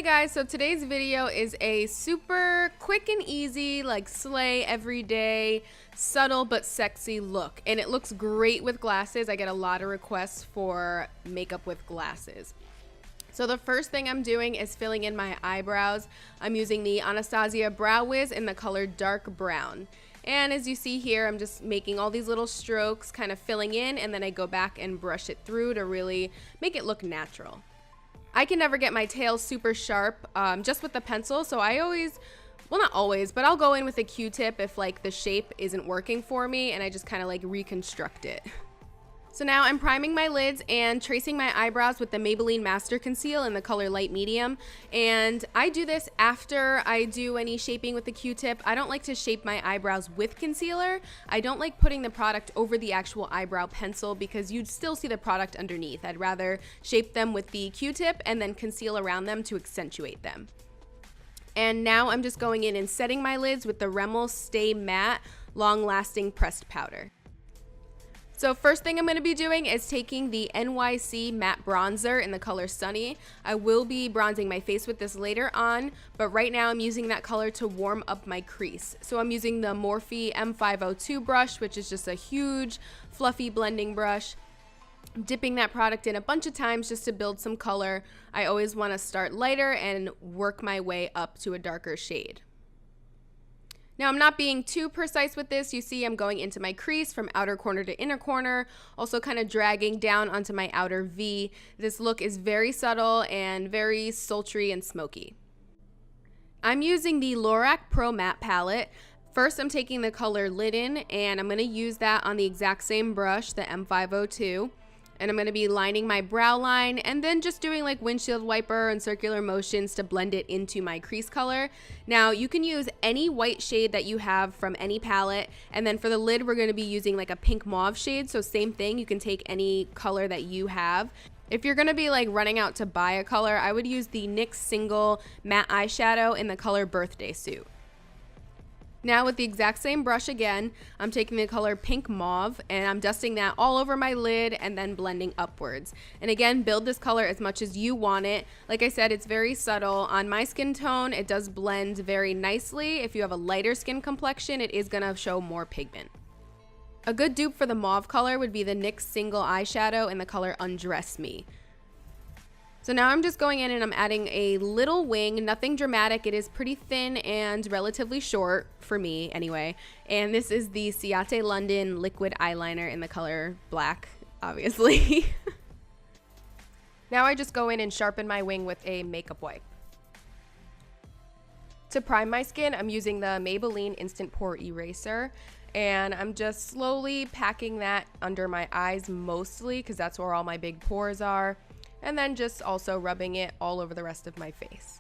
Hey guys, so today's video is a super quick and easy, like slay everyday, subtle but sexy look. And it looks great with glasses. I get a lot of requests for makeup with glasses. So the first thing I'm doing is filling in my eyebrows. I'm using the Anastasia Brow Wiz in the color dark brown. And as you see here, I'm just making all these little strokes, kind of filling in, and then I go back and brush it through to really make it look natural. I can never get my tail super sharp just with the pencil, so I always, well not always, but I'll go in with a Q-tip if like the shape isn't working for me and I just kind of like reconstruct it. So now I'm priming my lids and tracing my eyebrows with the Maybelline Master Conceal in the color light medium. And I do this after I do any shaping with the Q-tip. I don't like to shape my eyebrows with concealer. I don't like putting the product over the actual eyebrow pencil because you'd still see the product underneath. I'd rather shape them with the Q-tip and then conceal around them to accentuate them. And now I'm just going in and setting my lids with the Rimmel Stay Matte Long Lasting Pressed Powder. So first thing I'm going to be doing is taking the N.Y.C matte bronzer in the color Sunny. I will be bronzing my face with this later on, but right now I'm using that color to warm up my crease. So I'm using the Morphe M502 brush, which is just a huge fluffy blending brush. I'm dipping that product in a bunch of times just to build some color. I always want to start lighter and work my way up to a darker shade. Now I'm not being too precise with this. You see I'm going into my crease from outer corner to inner corner, also kind of dragging down onto my outer V. This look is very subtle and very sultry and smoky. I'm using the Lorac Pro Matte Palette. First I'm taking the color Linen and I'm going to use that on the exact same brush, the M502. And I'm going to be lining my brow line and then just doing like windshield wiper and circular motions to blend it into my crease color. Now you can use any white shade that you have from any palette, and then for the lid we're going to be using like a pink mauve shade, so same thing, you can take any color that you have. If you're going to be like running out to buy a color, I would use the NYX Single Matte Eyeshadow in the color Birthday Suit. Now with the exact same brush again, I'm taking the color Pink Mauve and I'm dusting that all over my lid and then blending upwards. And again, build this color as much as you want it. Like I said, it's very subtle. On my skin tone, it does blend very nicely. If you have a lighter skin complexion, it is gonna show more pigment. A good dupe for the mauve color would be the NYX Single Eyeshadow in the color Undress Me. So now I'm just going in and I'm adding a little wing, nothing dramatic. It is pretty thin and relatively short for me anyway. And this is the Ciate London liquid eyeliner in the color black, obviously. Now I just go in and sharpen my wing with a makeup wipe. To prime my skin, I'm using the Maybelline Instant Pore Eraser. And I'm just slowly packing that under my eyes mostly because that's where all my big pores are. And then just also rubbing it all over the rest of my face.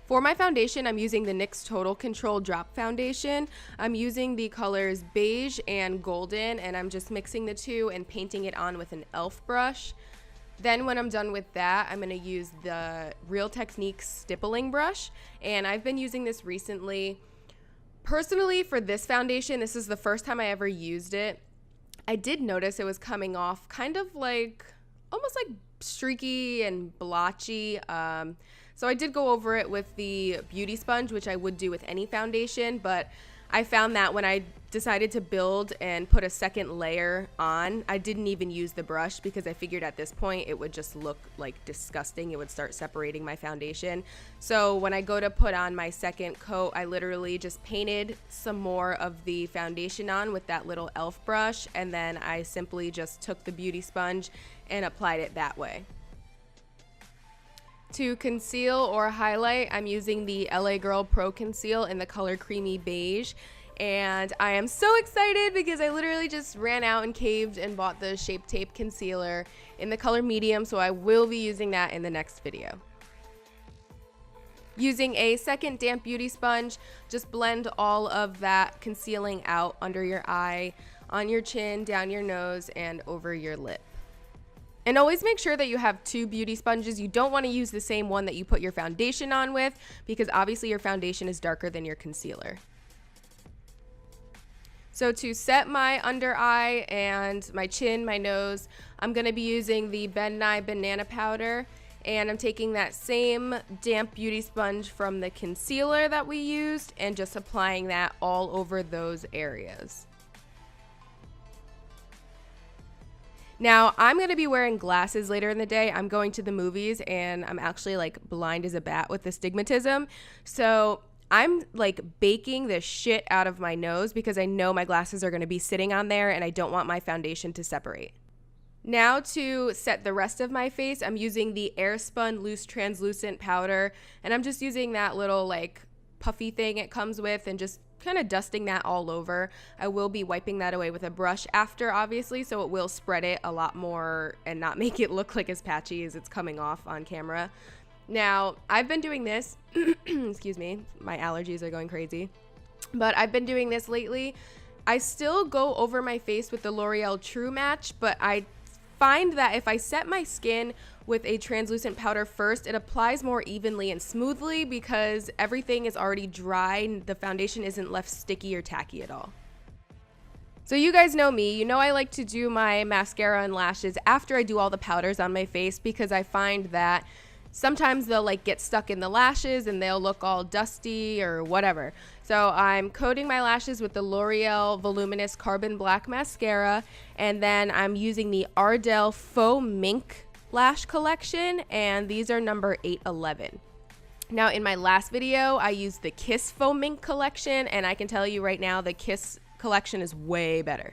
For my foundation, I'm using the NYX Total Control Drop Foundation. I'm using the colors Beige and Golden, and I'm just mixing the two and painting it on with an e.l.f. brush. Then when I'm done with that, I'm gonna use the Real Techniques Stippling brush, and I've been using this recently. Personally, for this foundation, this is the first time I ever used it. I did notice it was coming off kind of like almost like streaky and blotchy. So I did go over it with the beauty sponge, which I would do with any foundation, but I found that when I decided to build and put a second layer on, I didn't even use the brush because I figured at this point it would just look like disgusting. It would start separating my foundation. So when I go to put on my second coat, I literally just painted some more of the foundation on with that little e.l.f. brush, and then I simply just took the beauty sponge and applied it that way. To conceal or highlight, I'm using the LA Girl Pro Conceal in the color Creamy Beige. And I am so excited because I literally just ran out and caved and bought the Shape Tape Concealer in the color Medium, so I will be using that in the next video. Using a second damp beauty sponge, just blend all of that concealing out under your eye, on your chin, down your nose, and over your lip. And always make sure that you have two beauty sponges. You don't want to use the same one that you put your foundation on with because obviously your foundation is darker than your concealer. So to set my under eye and my chin, my nose, I'm going to be using the Ben Nye Banana Powder And I'm taking that same damp beauty sponge from the concealer that we used and just applying that all over those areas. Now, I'm going to be wearing glasses later in the day. I'm going to the movies and I'm actually like blind as a bat with astigmatism. So I'm like baking the shit out of my nose because I know my glasses are going to be sitting on there and I don't want my foundation to separate. Now to set the rest of my face, I'm using the Airspun Loose Translucent Powder, and I'm just using that little like puffy thing it comes with and just kind of dusting that all over. I will be wiping that away with a brush after, obviously, so it will spread it a lot more and not make it look like as patchy as it's coming off on camera. Now, I've been doing this, excuse me, my allergies are going crazy, but I've been doing this lately. I still go over my face with the L'Oreal True Match, but I find that if I set my skin with a translucent powder first, it applies more evenly and smoothly because everything is already dry and the foundation isn't left sticky or tacky at all. So you guys know me, you know I like to do my mascara and lashes after I do all the powders on my face because I find that sometimes they'll like get stuck in the lashes and they'll look all dusty or whatever. So I'm coating my lashes with the L'Oreal Voluminous Carbon Black Mascara, and then I'm using the Ardell Faux Mink Lash Collection, and these are number 811. Now in my last video, I used the Kiss Faux Mink collection, and I can tell you right now the Kiss collection is way better.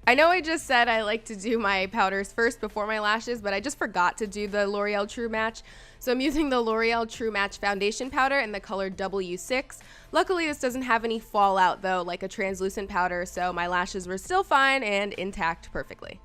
I know I just said I like to do my powders first before my lashes, but I just forgot to do the L'Oreal True Match. So I'm using the L'Oreal True Match Foundation Powder in the color W6. Luckily, this doesn't have any fallout though, like a translucent powder, so my lashes were still fine and intact perfectly.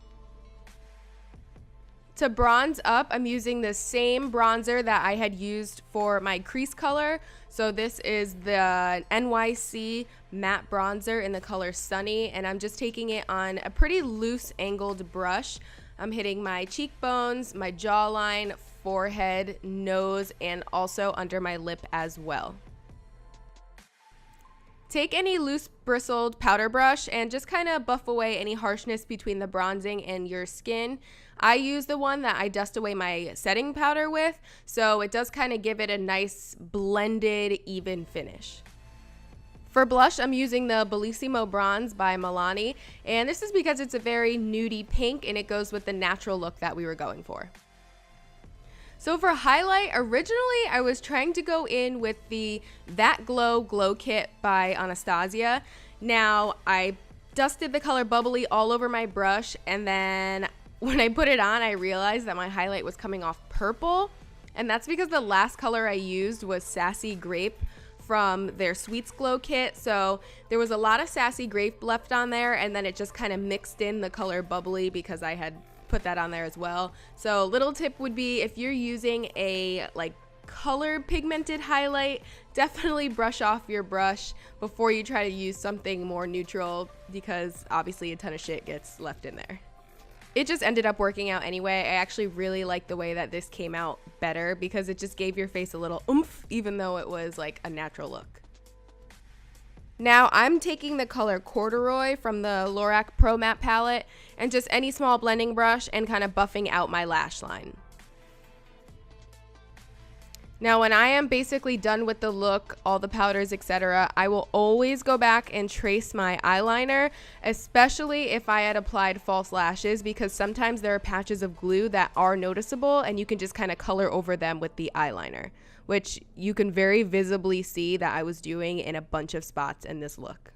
To bronze up, I'm using the same bronzer that I had used for my crease color. So this is the N.Y.C matte bronzer in the color Sunny, and I'm just taking it on a pretty loose angled brush. I'm hitting my cheekbones, my jawline, forehead, nose, and also under my lip as well. Take any loose bristled powder brush and just kind of buff away any harshness between the bronzing and your skin. I use the one that I dust away my setting powder with, so it does kind of give it a nice blended, even finish. For blush, I'm using the Bellissimo Bronze by Milani, and this is because it's a very nudie pink and it goes with the natural look that we were going for. So for highlight, originally I was trying to go in with the That Glow Kit by Anastasia. Now I dusted the color Bubbly all over my brush, and then when I put it on, I realized that my highlight was coming off purple, and that's because the last color I used was Sassy Grape from their Sweets Glow Kit. So there was a lot of Sassy Grape left on there, and then it just kind of mixed in the color Bubbly because I had put that on there as well. So little tip would be, if you're using a like color pigmented highlight, definitely brush off your brush before you try to use something more neutral, because obviously a ton of shit gets left in there. It just ended up working out anyway. I actually really like the way that this came out better because it just gave your face a little oomph, even though it was like a natural look. Now I'm taking the color Corduroy from the Lorac Pro Matte Palette and just any small blending brush and kind of buffing out my lash line. Now when I am basically done with the look, all the powders, etc., I will always go back and trace my eyeliner, especially if I had applied false lashes, because sometimes there are patches of glue that are noticeable and you can just kind of color over them with the eyeliner, which you can very visibly see that I was doing in a bunch of spots in this look.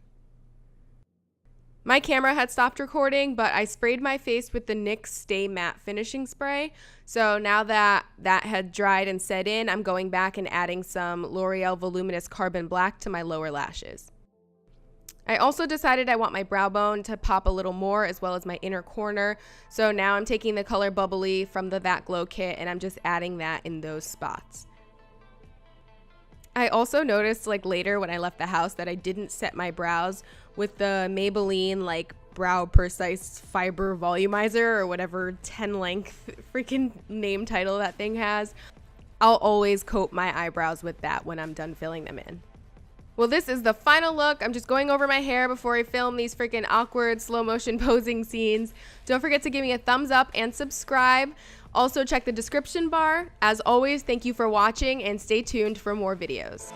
My camera had stopped recording, but I sprayed my face with the N.Y.C Stay Matte Finishing Spray. So now that that had dried and set in, I'm going back and adding some L'Oreal Voluminous Carbon Black to my lower lashes. I also decided I want my brow bone to pop a little more, as well as my inner corner. So now I'm taking the color Bubbly from the That Glow Kit and I'm just adding that in those spots. I also noticed like later when I left the house that I didn't set my brows with the Maybelline like Brow Precise Fiber Volumizer or whatever 10 length freaking name title that thing has. I'll always coat my eyebrows with that when I'm done filling them in. Well, this is the final look. I'm just going over my hair before I film these freaking awkward slow motion posing scenes. Don't forget to give me a thumbs up and subscribe. Also check the description bar. As always, thank you for watching and stay tuned for more videos.